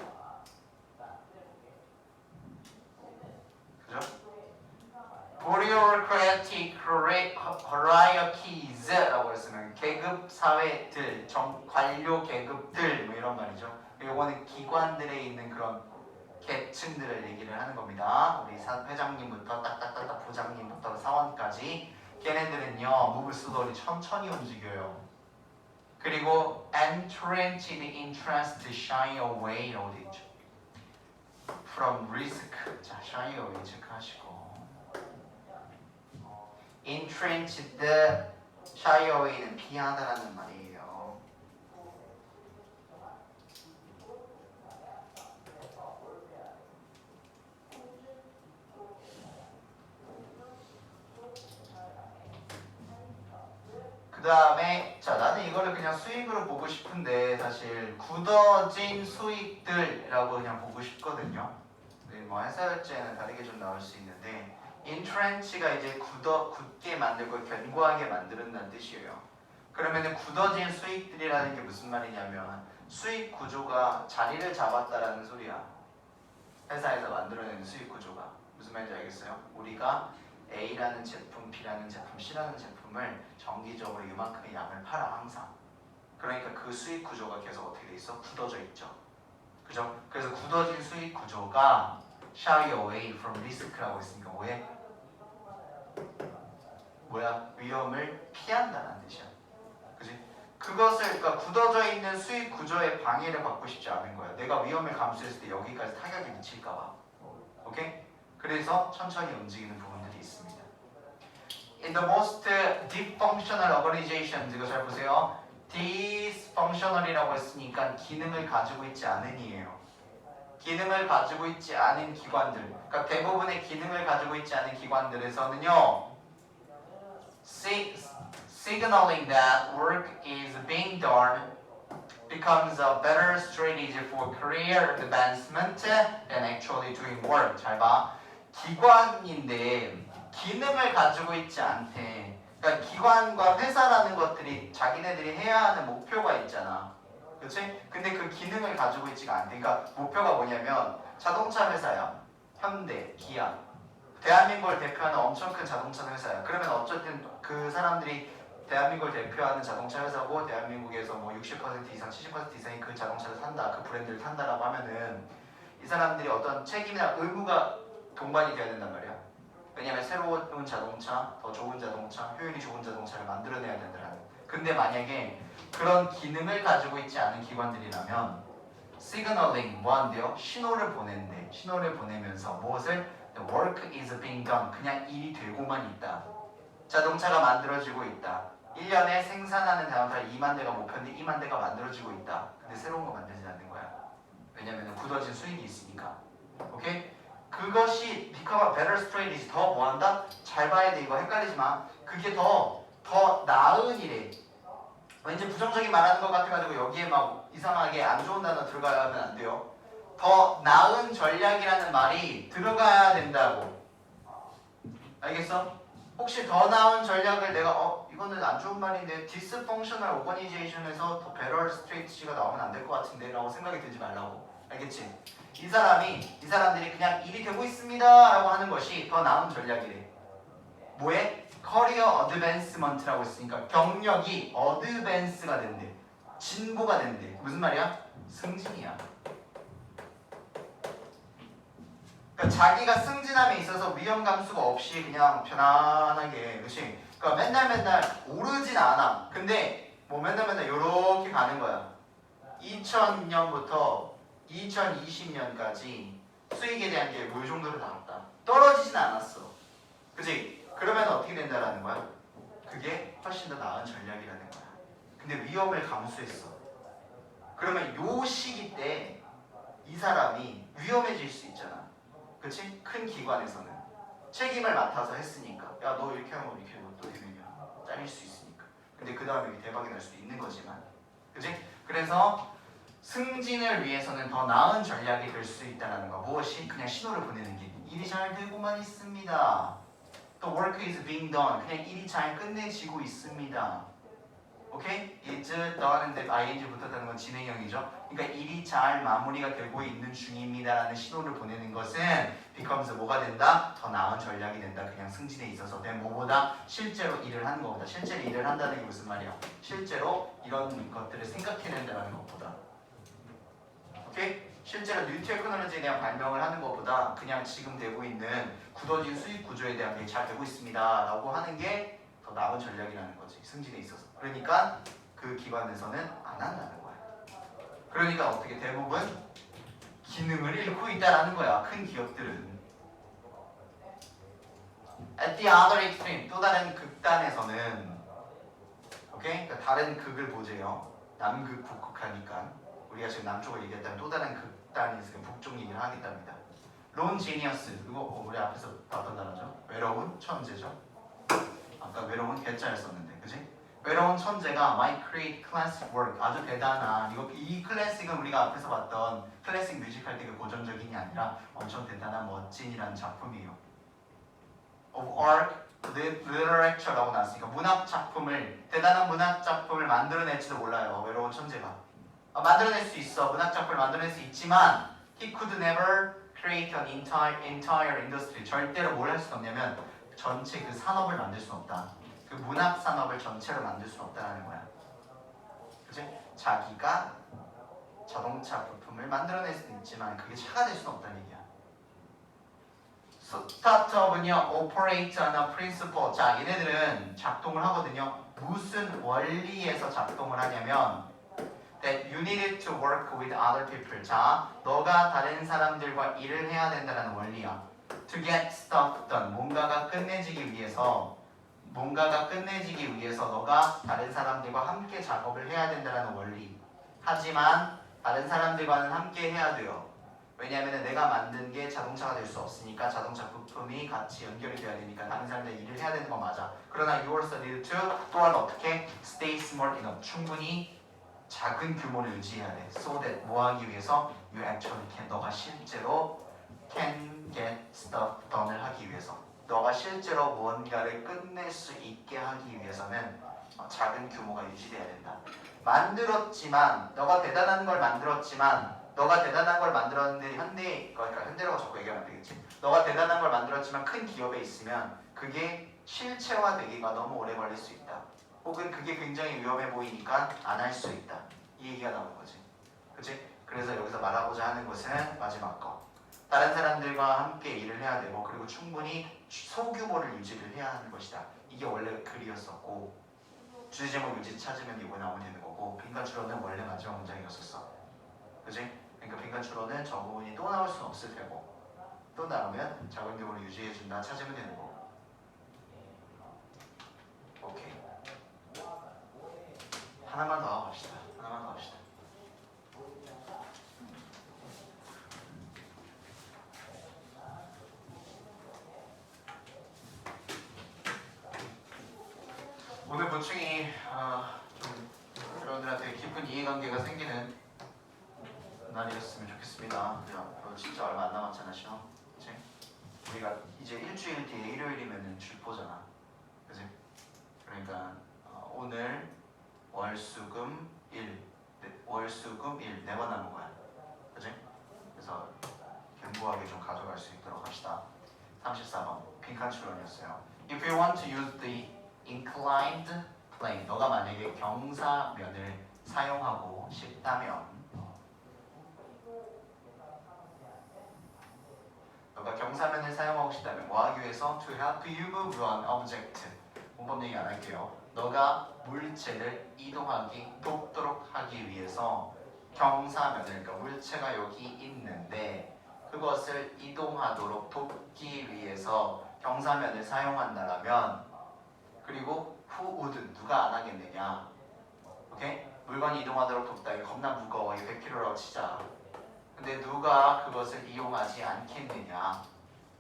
S1: 그죠? bureaucratic hierarchies라고 했으면 계급 사회들, 관료 계급들 뭐 이런 말이죠. 요거는 기관들에 있는 그런 계층들을 얘기를 하는 겁니다. 우리 회장님부터 딱딱딱딱 부장님부터 사원까지 걔네들은요 move slowly 천천히 움직여요. 그리고 entrenched interest shy away라고 돼 있죠. from risk. 자, shy away 체크하시고 entrenched shy away는 피하다라는 말이에요. 그 다음에 자, 나는 이거를 그냥 수익으로 보고 싶은데 사실 굳어진 수익들이라고 그냥 보고 싶거든요. 뭐 해설제는 다르게 좀 나올 수 있는데 entrench가 이제 굳게 만들고 견고하게 만드는다는 뜻이에요. 그러면은 굳어진 수익들이라는 게 무슨 말이냐면 수익 구조가 자리를 잡았다라는 소리야. 회사에서 만들어내는 수익 구조가 무슨 말인지 알겠어요? 우리가 A라는 제품, B라는 제품, C라는 제품을 정기적으로 이만큼의 양을 팔아 항상. 그러니까 그 수익 구조가 계속 어떻게 돼 있어? 굳어져 있죠. 그죠? 그래서 굳어진 수익 구조가 shy away from risk라고 했으니까 뭐야? 위험을 피한다는 뜻이야. 그지? 그것을 그러니까 굳어져 있는 수익 구조의 방해를 받고 싶지 않은 거야. 내가 위험을 감수했을 때 여기까지 타격이 미칠까 봐. 오케이? 그래서 천천히 움직이는 부분들이 있습니다. In the most dysfunctional organizations, 이거 잘 보세요. dysfunctional이라고 했으니까 기능을 가지고 있지 않은이에요. 기능을 가지고 있지 않은 기관들, 그러니까 대부분의 기능을 가지고 있지 않은 기관들에서는요, signaling that work is being done becomes a better strategy for career advancement than actually doing work. 잘 봐. 기관인데 기능을 가지고 있지 않대. 그러니까 기관과 회사라는 것들이 자기네들이 해야 하는 목표가 있잖아. 그렇지? 근데 그 기능을 가지고 있지가 않대. 그러니까 목표가 뭐냐면 자동차 회사야. 현대, 기아. 대한민국을 대표하는 엄청 큰 자동차 회사야. 그러면 어쨌든 그 사람들이 대한민국을 대표하는 자동차 회사고 대한민국에서 뭐 60% 이상, 70% 이상이 그 자동차를 산다, 그 브랜드를 탄다라고 하면은 이 사람들이 어떤 책임이나 의무가 동반이 돼야 된단 말이야. 왜냐면 새로운 자동차, 더 좋은 자동차, 효율이 좋은 자동차를 만들어내야 된다는. 근데 만약에 그런 기능을 가지고 있지 않은 기관들이라면 signaling 뭐 한대요? 신호를 보낸대. 신호를 보내면서 무엇을? The work is being done. 그냥 일이 되고만 있다. 자동차가 만들어지고 있다. 1년에 생산하는 자동차가 2만 대가 목표인데 2만 대가 만들어지고 있다. 근데 새로운 거 만들지 않는 거야. 왜냐면 굳어진 수익이 있으니까. 오케이? 그것이 become a better strategy. 더 뭐한다? 잘 봐야 돼. 이거 헷갈리지 마. 그게 더 나은 일에. 왠지 부정적인 말하는 것 같아가지고 여기에 막 이상하게 안 좋은 단어 들어가면 안 돼요. 더 나은 전략이라는 말이 들어가야 된다고. 알겠어? 혹시 더 나은 전략을 내가 이거는 안 좋은 말인데 dysfunctional organization에서 더 better strategy가 나오면 안 될 것 같은데 라고 생각이 들지 말라고. 알겠지? 이 사람들이 그냥 일이 되고 있습니다 라고 하는 것이 더 나은 전략이래. 뭐에? 커리어 어드밴스먼트라고 했으니까 경력이 어드밴스가 된대. 진보가 된대. 무슨 말이야? 승진이야. 그러니까 자기가 승진함에 있어서 위험 감수가 없이 그냥 편안하게, 그렇지? 그러니까 맨날 오르진 않아. 근데 뭐 맨날 요렇게 가는 거야. 2000년부터 2020년까지 수익에 대한 게 요 정도로 나왔다. 떨어지진 않았어. 그치? 그러면 어떻게 된다라는 거야? 그게 훨씬 더 나은 전략이라는 거야. 근데 위험을 감수했어. 그러면 요 시기 때 이 사람이 위험해질 수 있잖아. 그치? 큰 기관에서는 책임을 맡아서 했으니까 야 너 이렇게 하면 이렇게 또 되면 잘릴 수 있으니까. 근데 그 다음에 대박이 날 수도 있는 거지만, 그치? 그래서 승진을 위해서는 더 나은 전략이 될 수 있다는 거. 무엇이? 그냥 신호를 보내는 게 일이 잘 되고만 있습니다. 또 work is being done. 그냥 일이 잘 끝내지고 있습니다. 오케이? is done인데 ing 붙었다는 건 진행형이죠. 그러니까 일이 잘 마무리가 되고 있는 중입니다라는 신호를 보내는 것은 becomes 뭐가 된다? 더 나은 전략이 된다. 그냥 승진에 있어서. 근데 뭐보다? 실제로 일을 하는 것보다. 실제로 일을 한다는 게 무슨 말이야? 실제로 이런 것들을 생각해낸다는 것보다. 오케이? 실제로 뉴 테크놀로지에 대한 발명을 하는 것보다 그냥 지금 되고 있는 굳어진 수익 구조에 대한 게 잘 되고 있습니다 라고 하는 게 더 나은 전략이라는 거지. 승진에 있어서. 그러니까 그 기관에서는 안 한다는 거야. 그러니까 어떻게 대부분 기능을 잃고 있다라는 거야. 큰 기업들은. At the other extreme, 또 다른 극단에서는, 오케이? 그러니까 다른 극을 보재요. 남극, 북극 하니까 우리가 지금 남쪽을 얘기했다면 또 다른 극단이 있으면 북쪽 얘기를 하겠답니다. 론 지니어스, 이거 우리 앞에서 봤던 단어죠. 외로운 천재죠. 아까 외로운 개자를 썼는데, 그지? 외로운 천재가 might create classic work. 아주 대단한, 이 클래식은 우리가 앞에서 봤던 클래식 뮤직 할 때 그 고전적인이 아니라 엄청 대단한 멋진이라는 작품이에요. Of art, literature라고 나왔으니까 문학 작품을, 대단한 문학 작품을 만들어낼지도 몰라요. 외로운 천재가. 만들어낼 수 있어. 문학 작품을 만들어낼 수 있지만 he could never create an entire industry. 절대로 뭘 할 수는 없냐면 전체 그 산업을 만들 수는 없다. 그 문학 산업을 전체로 만들 수는 없다는 거야. 그치? 자기가 자동차 부품을 만들어낼 수는 있지만 그게 차가 될 수는 없다는 얘기야. 스타트업은요, operate on a principle. 자, 얘네들은 작동을 하거든요. 무슨 원리에서 작동을 하냐면 that you needed to work with other people. 자, 너가 다른 사람들과 일을 해야 된다는 원리야. To get stuff done. 뭔가가 끝내지기 위해서 너가 다른 사람들과 함께 작업을 해야 된다는 원리. 하지만 다른 사람들과는 함께 해야 돼요. 왜냐하면 내가 만든 게 자동차가 될 수 없으니까 자동차 부품이 같이 연결이 돼야 되니까 다른 사람들 일을 해야 되는 건 맞아. 그러나 you also need to 또한 어떻게 stay small enough 충분히 작은 규모를 유지해야 돼. So that 뭐 하기 위해서 you actually can 너가 실제로 can get stuff done을 하기 위해서 너가 실제로 무언가를 끝낼 수 있게 하기 위해서는 작은 규모가 유지돼야 된다. 만들었지만 너가 대단한 걸 만들었지만 너가 대단한 걸 만들었는데 그러니까 현대라고 자꾸 얘기하면 안 되겠지. 너가 대단한 걸 만들었지만 큰 기업에 있으면 그게 실체화되기가 너무 오래 걸릴 수 있다. 혹은 그게 굉장히 위험해 보이니까 안 할 수 있다. 이 얘기가 나오는 거지. 그치? 그래서 여기서 말하고자 하는 것은 마지막 거. 다른 사람들과 함께 일을 해야 되고 그리고 충분히 소규모를 유지를 해야 하는 것이다. 이게 원래 글이었었고 주제제목 유지 찾으면 이거 나오면 되는 거고 빈칸 추론은 원래 마지막 문장이었었어. 그치? 그러니까 빈칸 추론은 저 부분이 또 나올 수는 없을 테고 또 나오면 작은 규모를 유지해준다 찾으면 되는 거고. 오케이. 하나만 더 합시다. 하나만 더 합시다. 오늘 보충이 좀 여러분들한테 깊은 이해관계가 생기는 날이었으면 좋겠습니다. 진짜 얼마 안 남았잖아 시험. 그치? 우리가 이제 일주일 뒤에 일요일이면 줄포잖아. 그치? 그러니까 오늘 월수금 일 네 번 남은 거야. 그치? 그래서 견고하게 좀 가져갈 수 있도록 합시다. 34번 빈칸 추론이었어요. If you want to use the inclined plane 너가 만약에 경사면을 사용하고 싶다면 너가 경사면을 사용하고 싶다면 뭐 하기 위해서 to help you move an object 문법 얘기 안 할게요. 너가 물체를 이동하기 돕도록 하기 위해서 경사면을 그러니까 물체가 여기 있는데 그것을 이동하도록 돕기 위해서 경사면을 사용한다라면 그리고 who would 누가 안 하겠느냐. 오케이? 물건이 이동하도록 돕다. 이거 겁나 무거워. 이거 100kg라고 치자. 근데 누가 그것을 이용하지 않겠느냐.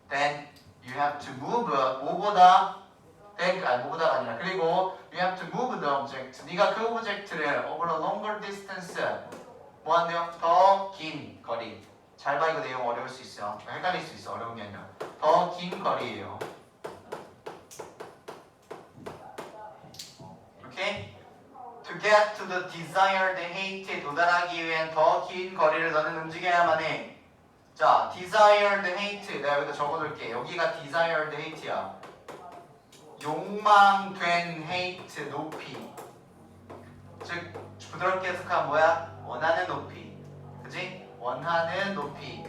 S1: Then you have to move 뭐보다 뭐보다가 아니라 그리고 you have to move the object. 네가 그 오브젝트를 over a longer distance 뭐 한대요? 더 긴 거리. 잘 봐 이거 내용 어려울 수 있어. 헷갈릴 수 있어. 어려운 게 아니라 더 긴 거리예요. 오케이? To get to the desired height에 도달하기 위한 더 긴 거리를 너는 움직여야만 해. 자, desired height 내가 여기다 적어둘게. 여기가 desired height야. 욕망된 height 높이. 즉 부드럽게 해석하면 뭐야? 원하는 높이. 그지? 원하는 높이.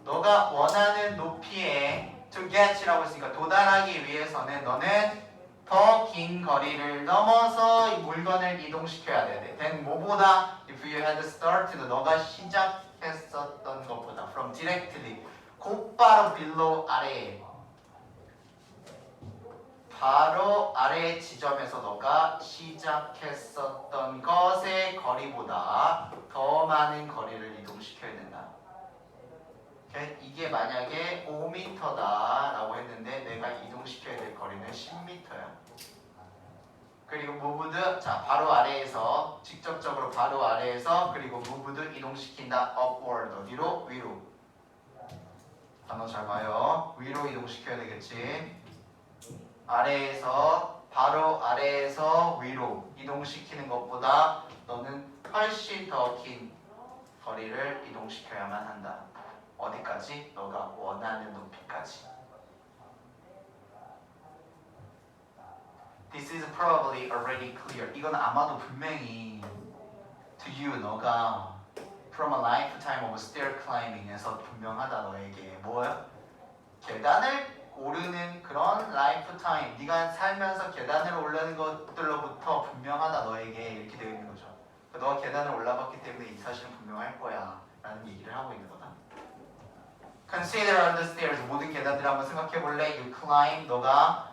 S1: 너가 원하는 높이에 to get이라고 했으니까 도달하기 위해서는 너는 더 긴 거리를 넘어서 이 물건을 이동시켜야 돼. then 뭐보다 if you had started 너가 시작했었던 것보다 from directly 곧바로 below 아래에 바로 아래 지점에서 너가 시작했었던 것의 거리보다 더 많은 거리를 이동시켜야 된다. 오케이? 이게 만약에 5m다 라고 했는데 내가 이동시켜야 될 거리는 10m야. 그리고 무브드 자 바로 아래에서 직접적으로 바로 아래에서 그리고 무브드 이동시킨다 upward 어디로? 위로. 단어 잘 봐요. 위로 이동시켜야 되겠지. 아래에서 바로 아래에서 위로 이동시키는 것보다 너는 훨씬 더 긴 거리를 이동시켜야만 한다. 어디까지? 너가 원하는 높이까지. This is probably already clear. 이건 아마도 분명히 to you 너가 from a lifetime of stair climbing에서 분명하다 너에게 뭐야? 계단을 오르는 그런 라이프타임 네가 살면서 계단을 오르는 것들로부터 분명하다 너에게 이렇게 되어 있는 거죠. 너가 계단을 올라갔기 때문에 이 사실은 분명할 거야 라는 얘기를 하고 있는 거다. Consider on the stairs 모든 계단들을 한번 생각해 볼래? You climb 너가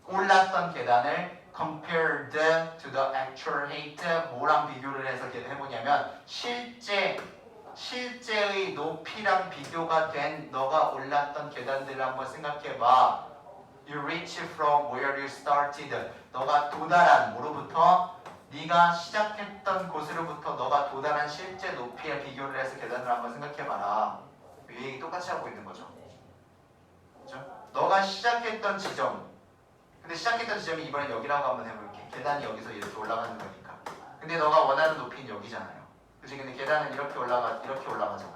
S1: 올랐던 계단을 compared to the actual height 뭐랑 비교를 해서 해보냐면 실제의 높이랑 비교가 된 너가 올랐던 계단들을 한번 생각해봐. You reach from where you started. 너가 도달한 뭐로부터? 네가 시작했던 곳으로부터 너가 도달한 실제 높이에 비교를 해서 계단을 한번 생각해봐라. 이 얘기 똑같이 하고 있는 거죠. 그죠? 너가 시작했던 지점. 근데 시작했던 지점이 이번엔 여기라고 한번 해볼게. 계단이 여기서 이렇게 올라가는 거니까. 근데 너가 원하는 높이는 여기잖아요. 그치? 근데 계단은 이렇게 올라가잖아.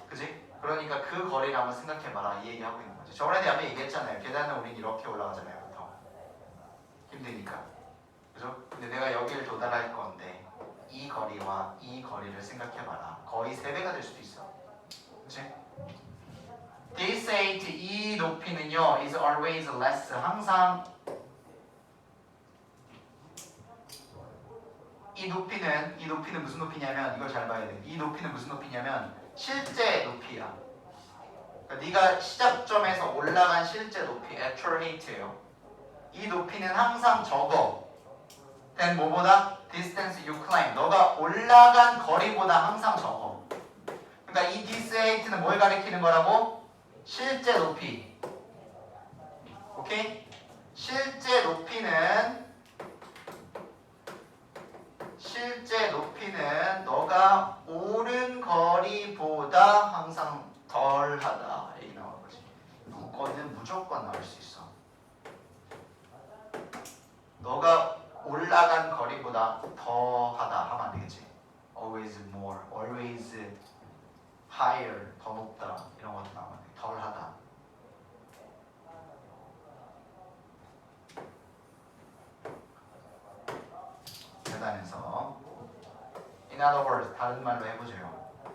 S1: 그치? 그러니까 그 거리를 한번 생각해봐라. 이 얘기하고 있는 거죠. 저번에 한번 얘기했잖아요. 계단은 우린 이렇게 올라가잖아요. 보통. 힘드니까. 그죠? 근데 내가 여기를 도달할 건데 이 거리와 이 거리를 생각해봐라. 거의 3배가 될 수도 있어. 그치? This height, 이 높이는요, is always less. 항상 이 높이는 무슨 높이냐면 이걸 잘 봐야 돼. 이 높이는 무슨 높이냐면 실제 높이야. 그러니까 네가 시작점에서 올라간 실제 높이, actual height예요. 이 높이는 항상 적어. then 뭐보다? distance you climb. 너가 올라간 거리보다 항상 적어. 그러니까 이 this height는 뭘 가리키는 거라고? 실제 높이. 오케이? 실제 높이는 너가 오른 거리보다 항상 덜하다. 얘기 나온 거지. 거리는 무조건 나올 수 있어. 너가 올라간 거리보다 더하다 하면 안 되겠지. Always more, always higher, 더 높다 이런 것도 나오면 돼. 덜하다. 계단에서 In other words, 다른 말로 해보죠.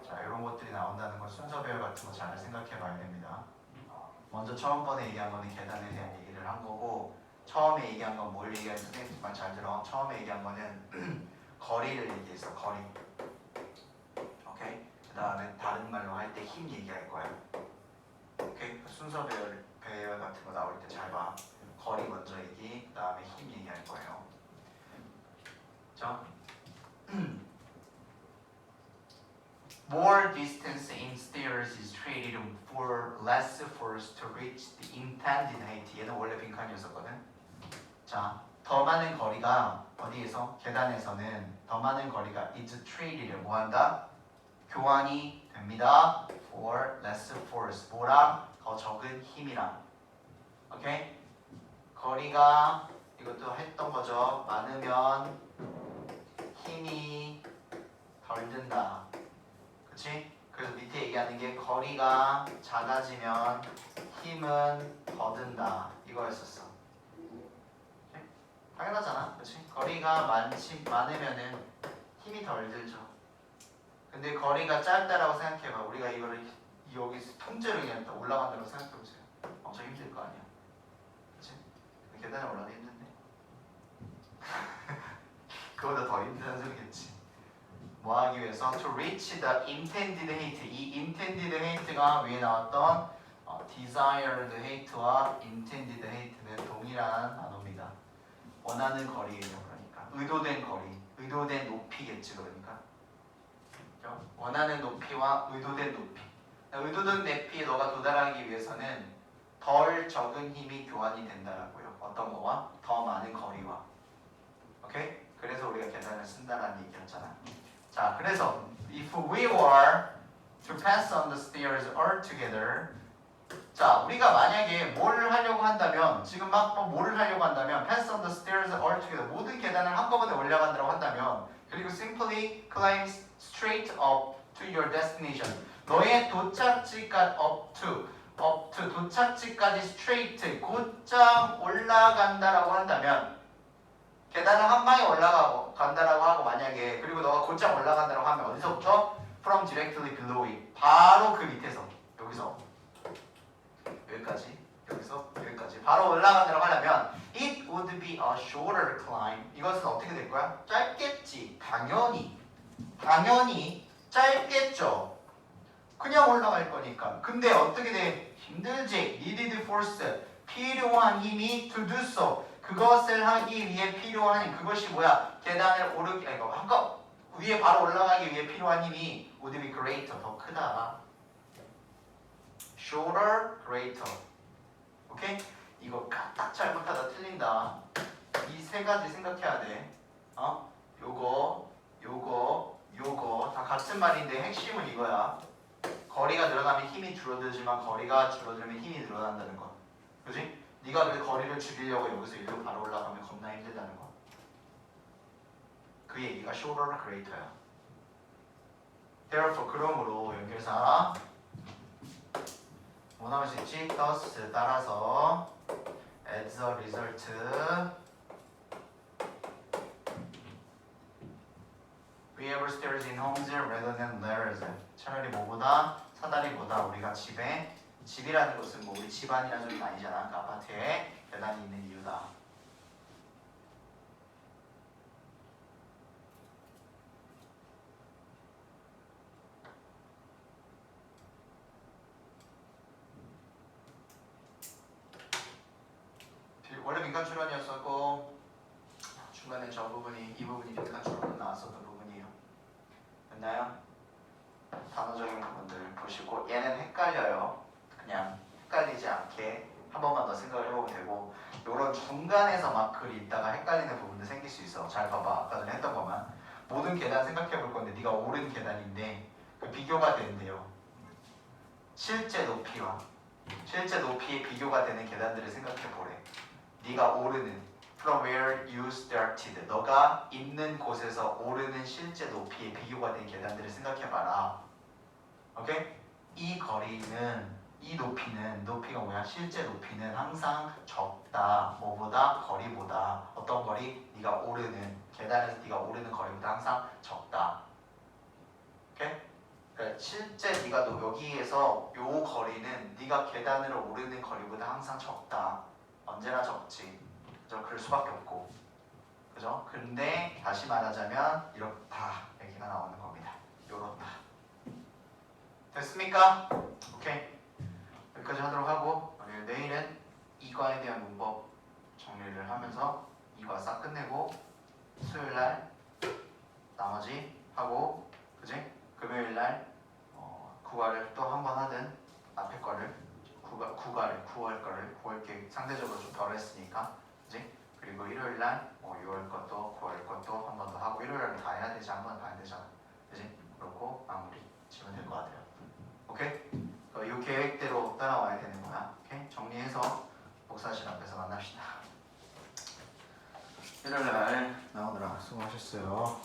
S1: 자, 이런 것들이 나온다는 걸 순서 배열 같은 거 잘 생각해 봐야 됩니다. 먼저 처음 번에 얘기한 거는 계단에 대한 얘기를 한 거고 처음에 얘기한 건 뭘 얘기하는지 선생님만 잘 들어. 처음에 얘기한 거는 거리를 얘기했어. 거리. 오케이? 그 다음에 다른 말로 할 때 힘 얘기할 거야. 오케이? 순서 배열 같은 거 나올 때 잘 봐. 거리 먼저 얘기, 그 다음에 힘 얘기할 거예요. 자, More distance in stairs is traded for less force to reach the intended height. 얘는 원래 빈칸이었었거든. 자, 더 많은 거리가 어디에서? 계단에서는 더 많은 거리가 is traded 뭐한다? 교환이 됩니다. For less force. 뭐랑? 더 적은 힘이랑. 오케이? 거리가 이것도 했던 거죠. 많으면 힘이 덜 든다. 그치? 그래서 밑에 얘기하는 게 거리가 작아지면 힘은 더 든다. 이거였었어. 오케이? 당연하잖아. 그치? 거리가 많으면은 힘이 덜 들죠. 근데 거리가 짧다라고 생각해봐. 우리가 이거를 여기 통째로 그냥 올라간다고 생각해보세요. 엄청 힘들 거 아니야. 그치? 계단에 올라가기 힘든데. 그거보다 더 힘든 소리겠지. 뭐 하기 위해서? To reach the intended height. 이 intended height가 위에 나왔던 desired height와 intended height는 동일한 단어입니다. 원하는 거리예요. 그러니까 의도된 거리, 의도된 높이겠지. 그러니까 원하는 높이와 의도된 높이. 의도된 높이에 너가 도달하기 위해서는 덜 적은 힘이 교환이 된다라고요. 어떤 거와? 더 많은 거리와. 오케이? 그래서 우리가 계산을 쓴다라는 얘기였잖아. 자, 그래서 if we were to pass on the stairs all together. 자, 우리가 만약에 뭘 하려고 한다면 지금 막 뭐를 하려고 한다면 pass on the stairs all together. 모든 계단을 한꺼번에 올라간다고 한다면 그리고 simply climb straight up to your destination. 너의 도착지까지 up to 도착지까지 straight 곧장 올라간다라고 한다면 계단을 한 방에 올라간다라고 하고 만약에 그리고 너가 곧장 올라간다라고 하면 어디서부터? From directly below it. 바로 그 밑에서 여기서 여기까지 여기서 여기까지 바로 올라간다라고 하려면 It would be a shorter climb. 이것은 어떻게 될 거야? 짧겠지. 당연히 짧겠죠. 그냥 올라갈 거니까. 근데 어떻게 돼? 힘들지. Needed force. 필요한 힘이 to do so. 그것을 하기 위해 필요한 힘. 그것이 뭐야? 계단을 오르기 이거 한껏 위에 바로 올라가기 위해 필요한 힘이 would be greater. 더 크다. shorter, greater. 오케이? 이거 딱 잘못하다 틀린다. 이 세 가지 생각해야 돼. 요거 다 같은 말인데 핵심은 이거야. 거리가 늘어나면 힘이 줄어들지만 거리가 줄어들면 힘이 늘어난다는 거. 그지? 네가 그 거리를 줄이려고 여기서 일로 바로 올라가면 겁나 힘들다는 거. 그 얘기가 shorter, greater야. Therefore, 그러므로 연결사 뭐 나올 수 있지? thus 따라서 as a result we have stairs in homes rather than ladders. 차라리 뭐보다 사다리보다 우리가 집이라는 것은 뭐 우리 집안이라는 소리가 아니잖아. 그 아파트에 계단이 있는 이유다. 원래 민간 출연이었었고 중간에 저 부분이 이 부분이 민간 출연으로 나왔었던 부분이에요. 됐나요? 단어적인 부분들 보시고 얘는 헷갈려요. 그냥 헷갈리지 않게 한 번만 더 생각을 해보면 되고 요런 중간에서 막 글이 있다가 헷갈리는 부분도 생길 수 있어. 잘 봐봐. 아까 전에 했던 것만 모든 계단 생각해 볼 건데 네가 오른 계단인데 그 비교가 된대요. 실제 높이와 실제 높이의 비교가 되는 계단들을 생각해 보래. 네가 오르는 from where you started 너가 있는 곳에서 오르는 실제 높이의 비교가 된 계단들을 생각해봐라. 오케이? 이 거리는 이 높이가 뭐야? 실제 높이는 항상 적다. 뭐보다? 거리보다. 어떤 거리? 네가 오르는 계단에서 네가 오르는 거리보다 항상 적다. 오케이? 그러니까 실제 네가 여기에서 요 거리는 네가 계단으로 오르는 거리보다 항상 적다. 언제나 적지. 그죠? 그럴 수밖에 없고. 그죠? 근데 다시 말하자면 이렇다. 얘기가 나오는 겁니다. 요렇다. 됐습니까? 오케이. 여기까지 하도록 하고 내일은 이과에 대한 문법 정리를 하면서 이과 싹 끝내고 수요일날 나머지 하고 그지? 금요일날 9과를 또 한 번 하든 앞에 거를 9월 거를 9월 게 상대적으로 좀 덜 했으니까 그지? 그리고 일요일날 6월 것도 9월 것도 한 번 더 하고 일요일날 다 해야 되지 한 번 봐야 되잖아 그지? 그렇고 마무리 지면 될 것 같아요. 오케이? 이 계획대로 따라와야 되는 거야. 오케이? 정리해서 복사실 앞에서 만납시다. 일요일날 나오느라 수고하셨어요.